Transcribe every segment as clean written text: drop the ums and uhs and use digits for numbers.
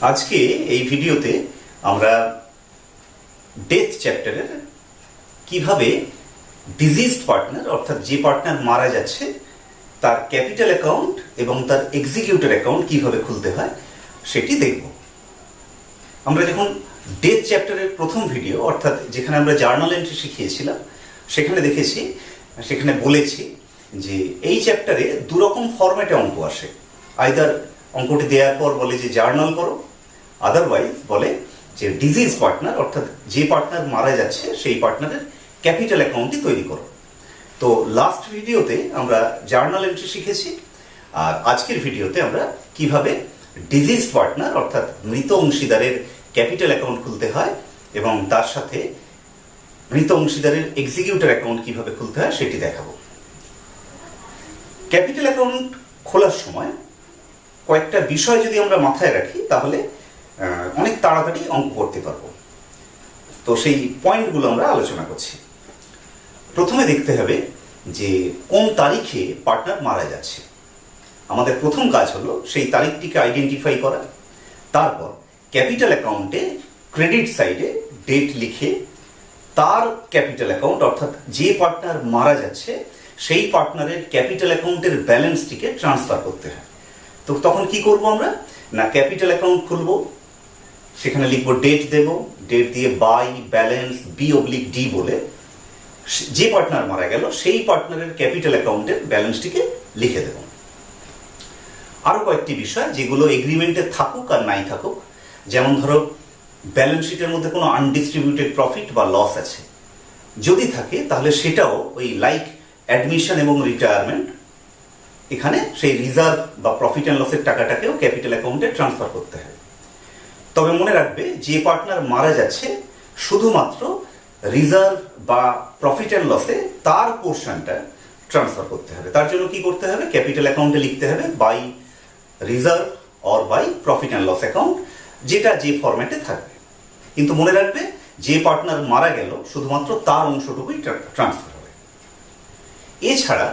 আজকে এই ভিডিওতে আমরা ডেথ চ্যাপ্টারের কিভাবে ডিজিজড পার্টনার অর্থাৎ যে পার্টনার মারা যাচ্ছে তার ক্যাপিটাল অ্যাকাউন্ট এবং তার এক্সিকিউটর অ্যাকাউন্ট কিভাবে খুলতে হয় সেটি দেখব। আমরা যখন ডেথ চ্যাপ্টারের প্রথম ভিডিও অর্থাৎ যেখানে আমরা জার্নাল এন্ট্রি শিখিয়েছিলাম সেখানে বলেছি যে এই চ্যাপ্টারে দুরকম ফরম্যাটে অঙ্ক আসে। আইদার অঙ্কটি দেওয়ার পর বলে যে জার্নাল করো, আদারওয়াইজ বলে যে ডিজিজ পার্টনার অর্থাৎ যে পার্টনার মারা যাচ্ছে সেই পার্টনারের ক্যাপিটাল অ্যাকাউন্টটি তৈরি করো। তো লাস্ট ভিডিওতে আমরা জার্নাল এন্ট্রি শিখেছি, আর আজকের ভিডিওতে আমরা কিভাবে ডিজিজ পার্টনার অর্থাৎ মৃত অংশীদারের ক্যাপিটাল অ্যাকাউন্ট খুলতে হয় এবং তার সাথে মৃত অংশীদারের এক্সিকিউটর অ্যাকাউন্ট কিভাবে খুলতে হয় সেটি দেখাবো। ক্যাপিটাল অ্যাকাউন্ট খোলার সময় কয়েকটা বিষয় যদি আমরা মাথায় রাখি তাহলে অনেক তাড়াতাড়ি অঙ্ক করতে পারবো। তো সেই পয়েন্টগুলো আমরা আলোচনা করছি। প্রথমে দেখতে হবে যে কোন তারিখে পার্টনার মারা যাচ্ছে। আমাদের প্রথম কাজ হলো সেই তারিখটিকে আইডেন্টিফাই করা। তারপর ক্যাপিটাল অ্যাকাউন্টে ক্রেডিট সাইডে ডেট লিখে তার ক্যাপিটাল অ্যাকাউন্ট অর্থাৎ যে পার্টনার মারা যাচ্ছে সেই পার্টনারের ক্যাপিটাল অ্যাকাউন্টের ব্যালেন্সটিকে ট্রান্সফার করতে হয়। তো তখন কি করব আমরা না, ক্যাপিটাল অ্যাকাউন্ট খুলবো, সেখানে লিখবো ডেট দেব, ডেট দিয়ে বাই ব্যালেন্স B/D বলে যে পার্টনার মারা গেল সেই পার্টনারের ক্যাপিটাল অ্যাকাউন্টের ব্যালেন্সটিকে লিখে দেব। আরো কয়েকটি বিষয় যেগুলো এগ্রিমেন্টে থাকুক আর নাই থাকুক, যেমন ধরো ব্যালেন্স শিটের মধ্যে কোনো আনডিস্ট্রিবিউটেড প্রফিট বা লস আছে, যদি থাকে তাহলে সেটাও ওই লাইক অ্যাডমিশন এবং রিটায়ারমেন্ট এখানে সেই রিজার্ভ বা প্রফিট অ্যান্ড লসের টাকাটাকেও ক্যাপিটাল অ্যাকাউন্টে ট্রান্সফার করতে হবে। তবে মনে রাখবে যে পার্টনার মারা যাচ্ছে শুধুমাত্র রিজার্ভ বা প্রফিট অ্যান্ড লসে তার পোর্শনটা ট্রান্সফার করতে হবে। তার জন্য কি করতে হবে, ক্যাপিটাল অ্যাকাউন্টে লিখতে হবে by reserve or by profit and loss account, যেটা যে ফরম্যাটে থাকবে। কিন্তু মনে রাখবে যে পার্টনার মারা গেল শুধুমাত্র তার অংশটুকুই ট্রান্সফার হবে। এছাড়া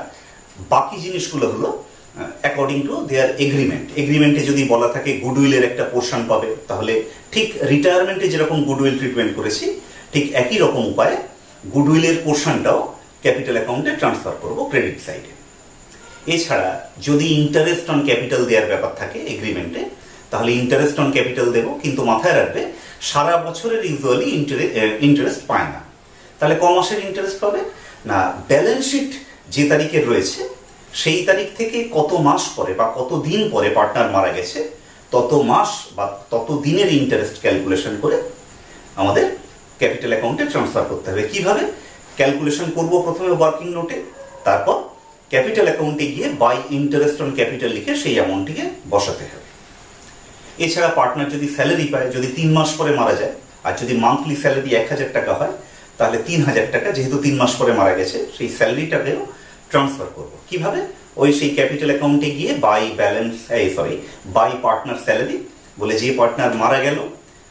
বাকি জিনিসগুলো হলো অ্যাকর্ডিং টু দেয়ার এগ্রিমেন্টে যদি বলা থাকে গুডউইলের একটা পোর্শন পাবে, তাহলে ঠিক রিটায়ারমেন্টে যেরকম গুডউইল ট্রিটমেন্ট করেছি ঠিক একই রকম উপায়ে গুডউইলের পোর্শনটাও ক্যাপিটাল অ্যাকাউন্টে ট্রান্সফার করব ক্রেডিট সাইডে। এছাড়া যদি ইন্টারেস্ট অন ক্যাপিটাল দেওয়ার ব্যাপার থাকে এগ্রিমেন্টে, তাহলে ইন্টারেস্ট অন ক্যাপিটাল দেব, কিন্তু মাথায় রাখবে সারা বছরের ইউজুয়ালি ইন্টারেস্ট পায় না। তাহলে ক মাসের ইন্টারেস্ট পাবে না, ব্যালেন্স শিট যে তারিখে রয়েছে সেই তারিখ থেকে কত মাস পরে বা কত দিন পরে পার্টনার মারা গেছে তত মাস বা তত দিনের ইন্টারেস্ট ক্যালকুলেশন করে আমাদের ক্যাপিটাল অ্যাকাউন্টে ট্রান্সফার করতে হবে। কিভাবে ক্যালকুলেশন করব, প্রথমে ওয়ার্কিং নোটে, তারপর ক্যাপিটাল অ্যাকাউন্টে গিয়ে বাই ইন্টারেস্ট অন ক্যাপিটাল লিখে সেই অ্যামাউন্টটিকে বসাতে হবে। এছাড়া পার্টনার যদি স্যালারি পায়, যদি 3 মাস পরে মারা যায়, আর যদি মান্থলি স্যালারি 1000 টাকা হয় তাহলে 3000 টাকা, যেহেতু 3 মাস পরে মারা গেছে সেই স্যালারিটাকেও ট্রান্সফার করব। কিভাবে, ওই সেই ক্যাপিটাল অ্যাকাউন্টে গিয়ে বাই পার্টনার স্যালারি বলে যে পার্টনার মারা গেল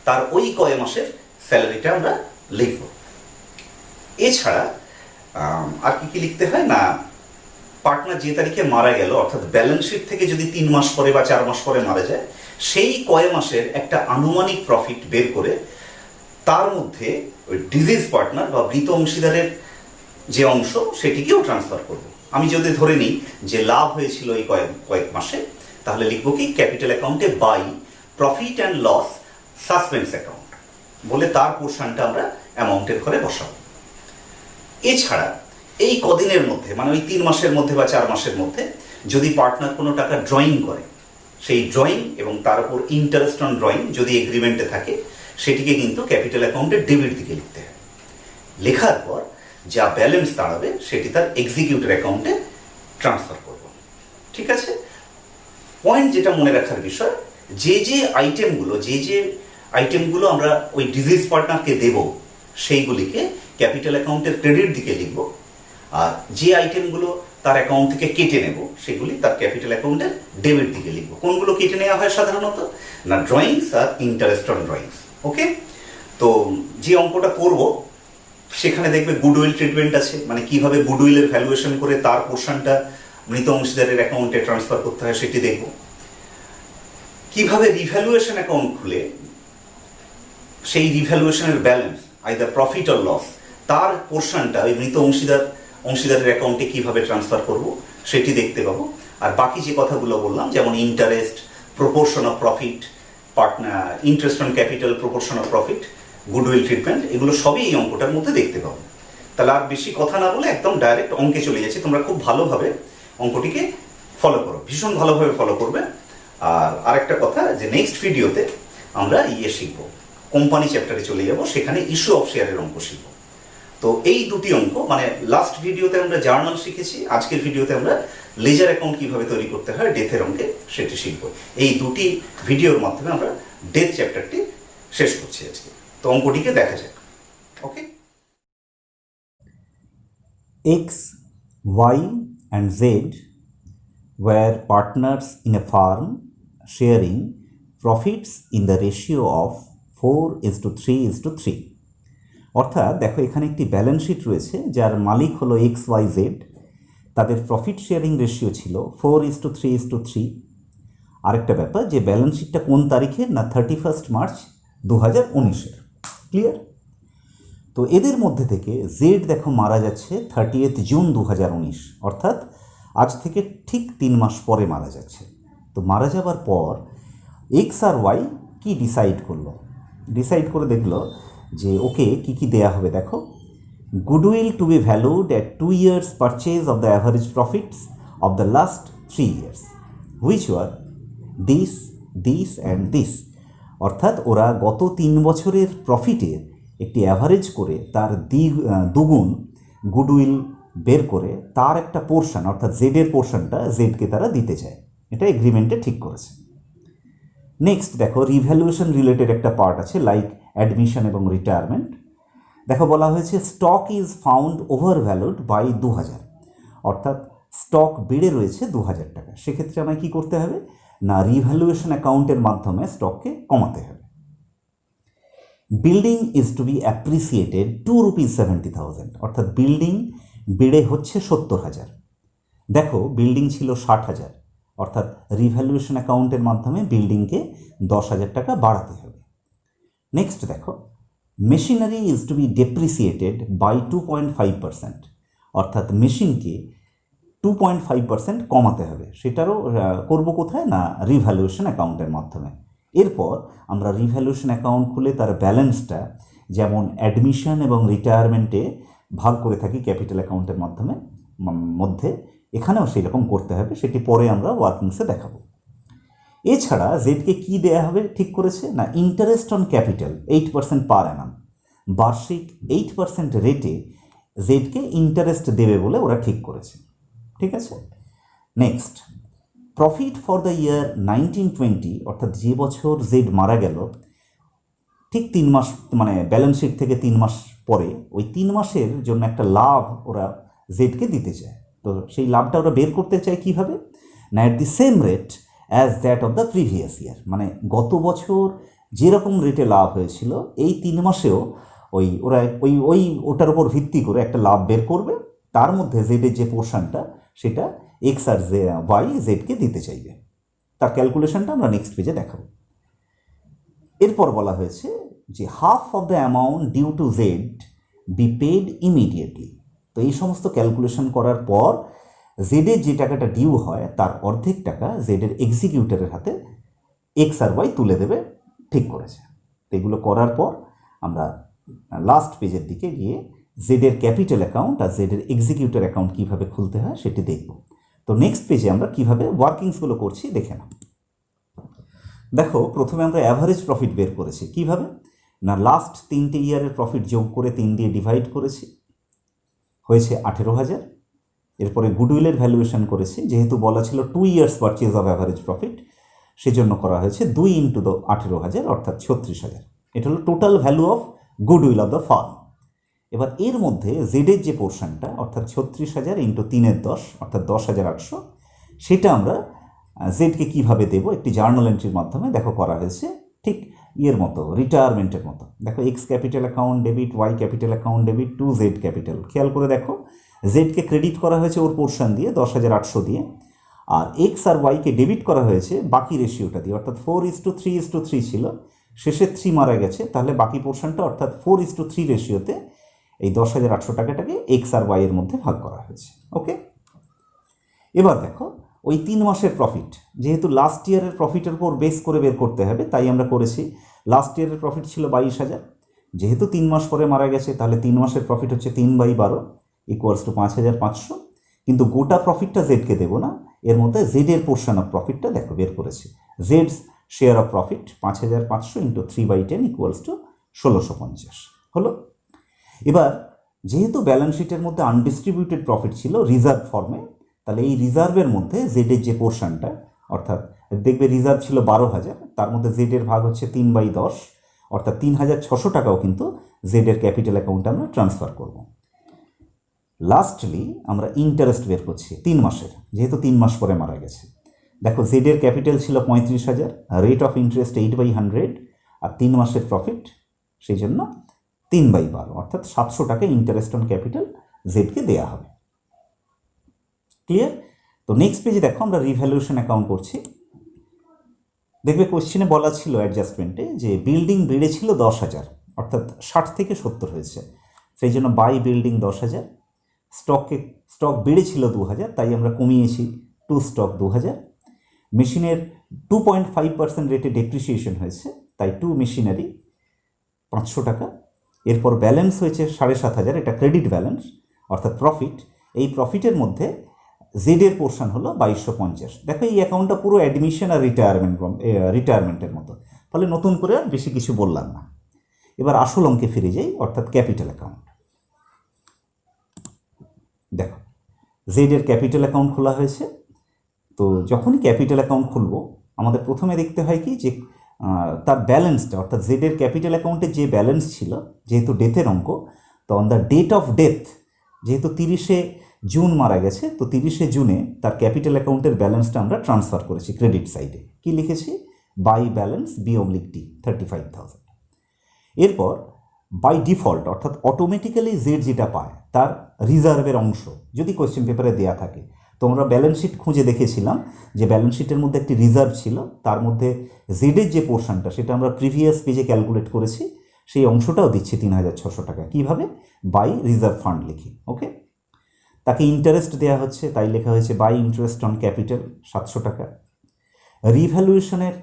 তার ওই কয় মাসের স্যালারিটা আমরা লিখব। এছাড়া আর কি লিখতে হয় না, পার্টনার যে তারিখে মারা গেল অর্থাৎ ব্যালেন্স শিট থেকে যদি 3 মাস পরে বা 4 মাস পরে মারা যায় সেই কয় মাসের একটা আনুমানিক প্রফিট বের করে তার মধ্যে ওই ডিজিজ পার্টনার বা মৃত অংশীদারের যে অংশ সেটিকেও ট্রান্সফার করব। আমি যদি ধরে নিই যে লাভ হয়েছিল এই কয়েক মাসে, তাহলে লিখবো কি ক্যাপিটাল অ্যাকাউন্টে by profit and loss suspense account বলে তার পোর্শনটা আমরা অ্যামাউন্টের ঘরে বসাবো। এছাড়া এই কদিনের মধ্যে মানে ওই 3 মাসের মধ্যে বা 4 মাসের মধ্যে যদি পার্টনার কোনো টাকা ড্রয়িং করে, সেই ড্রয়িং এবং তার উপর ইন্টারেস্ট অন ড্রয়িং যদি এগ্রিমেন্টে থাকে সেটিকে কিন্তু ক্যাপিটাল অ্যাকাউন্টের ডেবিট দিকে লিখতে হবে। লেখার পর যা ব্যালেন্স দাঁড়াবে সেটি তার এক্সিকিউটর অ্যাকাউন্টে ট্রান্সফার করব। ঠিক আছে, পয়েন্ট যেটা মনে রাখার বিষয়, যে আইটেমগুলো আমরা ওই ডিজিজ পার্টনারকে দেব সেইগুলিকে ক্যাপিটাল অ্যাকাউন্টের ক্রেডিট দিকে লিখব, আর যে আইটেমগুলো তার অ্যাকাউন্ট থেকে কেটে নেব সেগুলি তার ক্যাপিটাল অ্যাকাউন্টের ডেবিট দিকে লিখব। কোনগুলো কেটে নেওয়া হয় সাধারণত না, ড্রয়িংস আর ইন্টারেস্ট অন ড্রয়িংস। ওকে, তো যে অঙ্কটা করব সেখানে দেখবে গুডউইল ট্রিটমেন্ট আছে, মানে কিভাবে গুডউইলের ভ্যালুয়েশন করে তার পোর্শনটা মৃত অংশীদারের অ্যাকাউন্টে ট্রান্সফার করতে হয় সেটি দেখব। কিভাবে রিভ্যালুয়েশন অ্যাকাউন্ট খুলে সেই রিভ্যালুয়েশনের balance either profit or loss তার পোর্শনটা ওই মৃত অংশীদারের অ্যাকাউন্টে কিভাবে ট্রান্সফার করব সেটি দেখতে পাবো। আর বাকি যে কথাগুলো বললাম, যেমন interest, proportion of profit, partner interest on capital, proportion of profit, goodwill treatment, এগুলো সবই এই অঙ্কটার মধ্যে দেখতে পাবো। তাহলে আর বেশি কথা না বলে একদম ডাইরেক্ট অঙ্কে চলে যাচ্ছে। তোমরা খুব ভালোভাবে অঙ্কটিকে ফলো করো, ভীষণ ভালোভাবে ফলো করবে। আর আরেকটা কথা, যে নেক্সট ভিডিওতে আমরা শিখবো, কোম্পানি চ্যাপ্টারে চলে যাব, সেখানে ইস্যু অফ শেয়ারের অঙ্ক শিখবো। তো এই দুটি অঙ্ক, মানে লাস্ট ভিডিওতে আমরা জার্নাল শিখেছি, আজকের ভিডিওতে আমরা লেজার অ্যাকাউন্ট কিভাবে তৈরি করতে হয় ডেথের অঙ্কে সেটি শিখবো। এই দুটি ভিডিওর মাধ্যমে আমরা ডেথ চ্যাপ্টারটি শেষ করছি আজকে। তো অঙ্কটিকে দেখা যাক। ওকে, X, Y and Z were partners in a firm sharing profits in the ratio of 4:3:3। অর্থাৎ দেখো, এখানে একটি ব্যালেন্স শিট রয়েছে যার মালিক হলো XYZ। তাদের প্রফিট শেয়ারিং রেশিও ছিল 4:3:3। আরেকটা ব্যাপার, যে ব্যালেন্স শিটটা কোন তারিখের, না 31 মার্চ 2019-এর। ক্লিয়ার? তো এদের মধ্যে থেকে জেড দেখো মারা যাচ্ছে 30 জুন 2019, অর্থাৎ আজ থেকে ঠিক 3 মাস পরে মারা যাচ্ছে। তো মারা যাবার পর এক্স আর ওয়াই কি ডিসাইড করে দেখলো যে ওকে কি কি দেয়া হবে। দেখো, goodwill to be valued at 2 years purchase of the average profits of the last 3 years, which were this and this. অর্থাৎ ওরা গত 3 বছরের প্রফিটের একটি অ্যাভারেজ করে তার দুগুণ গুডউইল বের করে তার একটা পোর্শন, অর্থাৎ জেডের পোর্শনটা জেডকে তারা দিতে চায়। এটা এগ্রিমেন্টে ঠিক করেছে। নেক্সট দেখো, রিভ্যালুয়েশন রিলেটেড একটা পার্ট আছে, লাইক অ্যাডমিশন এবং রিটায়ারমেন্ট। দেখো বলা হয়েছে stock is found over valued by 2000, অর্থাৎ স্টক বেড়ে রয়েছে 2000 টাকা। সেক্ষেত্রে আমায় কী করতে হবে, না রিভ্যালুয়েশন অ্যাকাউন্টের মাধ্যমে স্টককে কমাতে হবে। Building is to be appreciated 2,70,000, অর্থাৎ বিল্ডিং বেড়ে হচ্ছে 70,000। দেখো, বিল্ডিং ছিল 60,000, অর্থাৎ রিভ্যালুয়েশন অ্যাকাউন্টের মাধ্যমে বিল্ডিংকে 10,000 টাকা বাড়াতে হবে। নেক্সট দেখো, machinery is to be depreciated by 2.5%, অর্থাৎ মেশিনকে 2.5% কমাতে হবে। সেটারও করব কোথায়, না রিভ্যালুয়েশন অ্যাকাউন্টের মাধ্যমে। এরপর আমরা রিভ্যালুয়েশন অ্যাকাউন্ট খুলে তার ব্যালেন্সটা যেমন অ্যাডমিশন এবং রিটায়ারমেন্টে ভাগ করে থাকি ক্যাপিটাল অ্যাকাউন্টের মধ্যে, এখানেও সেই রকম করতে হবে। সেটি পরে আমরা ওয়ার্কিংসে দেখাবো। এছাড়া জেডকে কি দেয়া হবে ঠিক করেছে, না ইন্টারেস্ট অন ক্যাপিটাল 8% পার অ্যানাম, বার্ষিক 8% রেটে জেডকে ইন্টারেস্ট দেবে বলে ওরা ঠিক করেছে। ঠিক আছে। Next, profit for the year 1920, অর্থাৎ যে বছর জেড মারা গেল ঠিক 3 মাস, মানে ব্যালেন্স শিট থেকে 3 মাস পরে, ওই 3 মাসের জন্য একটা লাভ ওরা জেডকে দিতে চায়। তো সেই লাভটা ওরা বের করতে চায় কীভাবে, না at the same rate as that of the previous year, মানে গত বছর যেরকম রেটে লাভ হয়েছিল এই 3 মাসেও ওরা ওটার উপর ভিত্তি করে একটা লাভ বের করবে। তার মধ্যে জেডের যে পোর্শনটা সেটা এক্স আর ওয়াই জেডকে দিতে চাইবে। তার ক্যালকুলেশনটা আমরা নেক্সট পেজে দেখাবো। এরপর বলা হয়েছে যে half of the amount due to Z be paid immediately. তো এই সমস্ত ক্যালকুলেশন করার পর জেডের যে টাকাটা ডিউ হয় তার অর্ধেক টাকা জেডের এক্সিকিউটরের হাতে এক্স আর ওয়াই তুলে দেবে, ঠিক করেছে। তো এগুলো করার পর আমরা লাস্ট পেজের দিকে গিয়ে জেডের ক্যাপিটাল অ্যাকাউন্ট আর জেডের এক্সিকিউটর অ্যাকাউন্ট কীভাবে খুলতে হয় সেটি দেখব। তো নেক্সট পেজে আমরা কীভাবে ওয়ার্কিংসগুলো করছি দেখে নাও। দেখো, প্রথমে আমরা অ্যাভারেজ প্রফিট বের করেছি। কিভাবে, না লাস্ট 3টে ইয়ারের প্রফিট যোগ করে 3 দিয়ে ডিভাইড করেছি, হয়েছে 18,000। এরপরে গুডউইলের ভ্যালুয়েশন করেছি, যেহেতু বলা ছিল 2 years purchase of average profit, সেজন্য করা হয়েছে 2 × 18,000, অর্থাৎ 36,000। এটা হলো total value of goodwill of the farm. এবার এর মধ্যে জেডের যে পোর্শনটা, অর্থাৎ 36,000 × 3-10, অর্থাৎ 10,800, সেটা আমরা জেডকে কীভাবে দেবো, একটি জার্নাল এন্ট্রির মাধ্যমে দেখো করা হয়েছে, ঠিক ইয়ের মতো, রিটায়ারমেন্টের মতো। দেখো, X capital account debit, Y capital account debit to Z capital. খেয়াল করে দেখো, জেডকে ক্রেডিট করা হয়েছে ওর পোর্শন দিয়ে 10,800 দিয়ে, আর এক্স আর ওয়াইকে ডেবিট করা হয়েছে বাকি রেশিওটা দিয়ে, অর্থাৎ 4:3:3 ছিল, শেষে 3 মারা গেছে, তাহলে বাকি পোর্শনটা অর্থাৎ 4:3 রেশিওতে এই 10,800 টাকাটাকে এক্স আর ওয়াই এর মধ্যে ভাগ করা হয়েছে। ওকে, এবার দেখো ওই 3 মাসের প্রফিট, যেহেতু লাস্ট ইয়ারের প্রফিটের উপর বেস করে বের করতে হবে, তাই আমরা করেছি লাস্ট ইয়ারের প্রফিট ছিল 22,000, যেহেতু 3 মাস পরে মারা গেছে তাহলে 3 মাসের প্রফিট হচ্ছে 3/12 = 5,500, কিন্তু গোটা প্রফিটটা জেডকে দেবো না, এর মধ্যে জেডের পোর্শন অফ প্রফিটটা দেখো বের করেছি। জেড শেয়ার অফ প্রফিট 5,500 × 3/10 = 1,650 হলো। এবার যেহেতু ব্যালেন্স শিটের মধ্যে আনডিস্ট্রিবিউটেড প্রফিট ছিল রিজার্ভ ফর্মে, তাহলে এই রিজার্ভের মধ্যে জেডের যে পোর্শনটা, অর্থাৎ দেখবে রিজার্ভ ছিল 12,000, তার মধ্যে জেডের ভাগ হচ্ছে 3/10, অর্থাৎ 3,600 টাকাও কিন্তু জেডের ক্যাপিটাল অ্যাকাউন্টে আমরা ট্রান্সফার করব। লাস্টলি আমরা ইন্টারেস্ট বের করছি 3 মাসের, যেহেতু 3 মাস পরে মারা গেছে। দেখো জেডের ক্যাপিটাল ছিল 35,000, রেট অফ ইন্টারেস্ট 8/100, আর 3 মাসের প্রফিট, সেই জন্য 3/12, অর্থাৎ 700 টাকা ইন্টারেস্ট অন ক্যাপিটাল জেডকে দেওয়া হবে। ক্লিয়ার? তো নেক্সট পেজে দেখো আমরা রিভ্যালুয়েশন অ্যাকাউন্ট করছি। দেখবে কোশ্চেনে বলা ছিল অ্যাডজাস্টমেন্টে যে বিল্ডিং বেড়েছিল 10,000, অর্থাৎ 60 থেকে 70 হয়েছে, সেই জন্য বাই বিল্ডিং 10,000। স্টক বেড়েছিল 2,000, তাই আমরা কমিয়েছি টু স্টক 2,000। মেশিনের 2.5% রেটে ডেপ্রিসিয়েশন হয়েছে, তাই টু মেশিনারি 500 টাকা। এরপর ব্যালেন্স হয়েছে 7,500, এটা ক্রেডিট ব্যালেন্স অর্থাৎ প্রফিট। এই প্রফিটের মধ্যে জেডের পোর্শন হলো 2,250। দেখো এই অ্যাকাউন্টটা পুরো অ্যাডমিশন আর রিটায়ারমেন্টের মতো, ফলে নতুন করে আর বেশি কিছু বললাম না। এবার আসল অঙ্কে ফিরে যাই, অর্থাৎ ক্যাপিটাল অ্যাকাউন্ট। দেখো জেডের ক্যাপিটাল অ্যাকাউন্ট খোলা হয়েছে। তো যখনই ক্যাপিটাল অ্যাকাউন্ট খুলবো আমাদের প্রথমে দেখতে হয় কি যে তার ব্যালেন্সটা, অর্থাৎ জেডের ক্যাপিটাল অ্যাকাউন্টে যে ব্যালেন্স ছিল, যেহেতু ডেথের অঙ্ক, তো on the date of death, যেহেতু 30শে জুন মারা গেছে, তো 30শে জুনে তার ক্যাপিটাল অ্যাকাউন্টের ব্যালেন্সটা আমরা ট্রান্সফার করেছি ক্রেডিট সাইডে। কি লিখেছি? By balance B/D 35,000। এরপর বাই ডিফল্ট, অর্থাৎ অটোমেটিক্যালি জেড যেটা পায় তার রিজার্ভের অংশ যদি কোয়েশ্চেন পেপারে দেওয়া থাকে, তো আমরা ব্যালেন্স শিট খুঁজে দেখেছিলাম যে ব্যালেন্স শিটের মধ্যে একটি রিজার্ভ ছিল, তার মধ্যে জেডের যে পোর্শনটা সেটা আমরা প্রিভিয়াস পেজে ক্যালকুলেট করেছি, সেই অংশটাও দিচ্ছি 3,600 টাকা। কীভাবে? বাই রিজার্ভ ফান্ড লিখি। ওকে, তাকে ইন্টারেস্ট দেওয়া হচ্ছে, তাই লেখা হয়েছে বাই ইন্টারেস্ট অন ক্যাপিটাল 700 টাকা। রিভ্যালুয়েশনের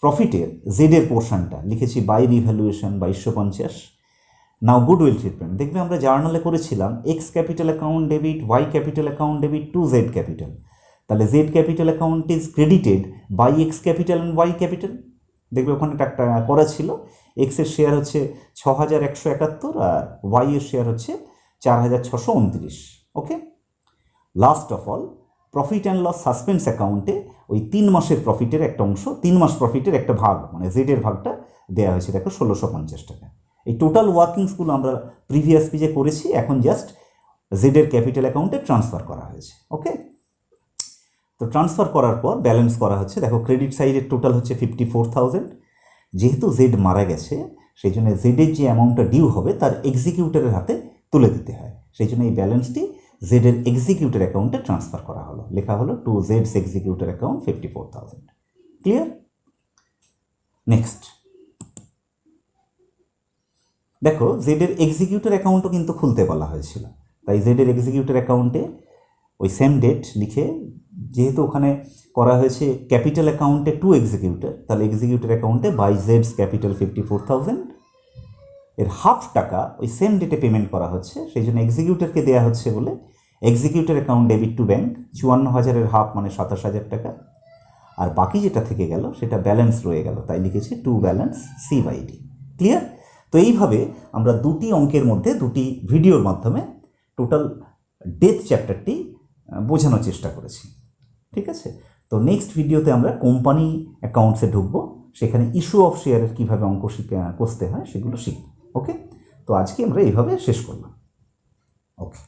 প্রফিটের জেডের পোর্শনটা লিখেছি by revaluation 2,250। Now goodwill treatment, দেখবে আমরা জার্নালে করেছিলাম X capital account debit, Y capital account debit to Z capital, তাহলে Z capital account is credited by X capital and Y capital. দেখবে ওখানে একটা করা ছিল, এক্সের শেয়ার হচ্ছে 6,171 আর ওয়াইয়ের শেয়ার হচ্ছে 4,629। Okay, last of all profit and loss suspense অ্যাকাউন্টে ওই 3 মাসের প্রফিটের একটা অংশ, 3 মাস প্রফিটের একটা ভাগ, মানে জেডের ভাগটা দেওয়া হয়েছে, দেখো 1,650 টাকা। এই টোটাল ওয়ার্কিংসগুলো আমরা প্রিভিয়াস পেজে করেছি, এখন জাস্ট জেডের ক্যাপিটাল অ্যাকাউন্টে ট্রান্সফার করা হয়েছে। ওকে, তো ট্রান্সফার করার পর ব্যালেন্স করা হচ্ছে, দেখো ক্রেডিট সাইডের টোটাল হচ্ছে 54,000। যেহেতু জেড মারা গেছে সেই জন্য জেডের যে অ্যামাউন্টটা ডিউ হবে তার এক্সিকিউটরের হাতে তুলে দিতে হয়, সেই জন্য এই ব্যালেন্সটি জেডের এক্সিকিউটর অ্যাকাউন্টে ট্রান্সফার করা হলো, লেখা হলো টু জেডস এক্সিকিউটর অ্যাকাউন্ট 54,000। ক্লিয়ার? নেক্সট দেখো জেডের এক্সিকিউটর অ্যাকাউন্টও কিন্তু খুলতে বলা হয়েছিল, তাই জেডের এক্সিকিউটর অ্যাকাউন্টে ওই সেম ডেট লিখে, যেহেতু ওখানে করা হয়েছে ক্যাপিটাল অ্যাকাউন্টে টু এক্সিকিউটর, তাহলে এক্সিকিউটর অ্যাকাউন্টে বাই জেডস ক্যাপিটাল 54,000 এর হাফ টাকা ওই সেম ডেটে পেমেন্ট করা হচ্ছে, সেই জন্য এক্সিকিউটরকে দেওয়া হচ্ছে বলে executor account debit to bank 54,000-এর হাফ মানে 27,000 টাকা, আর বাকি যেটা থেকে গেল সেটা ব্যালেন্স রয়ে গেল, তাই লিখেছি টু ব্যালেন্স C/D। ক্লিয়ার? তো এইভাবে আমরা দুটি অঙ্কের মধ্যে দুটি ভিডিওর মাধ্যমে টোটাল ডেথ চ্যাপ্টারটি বোঝানোর চেষ্টা করেছি। ঠিক আছে, তো নেক্সট ভিডিওতে আমরা কোম্পানি অ্যাকাউন্টসে ঢুকবো, সেখানে ইস্যু অফ শেয়ারের কীভাবে অঙ্ক কষতে হয় সেগুলো শিখব। ওকে, তো আজকে আমরা এইভাবে শেষ করলাম। ওকে।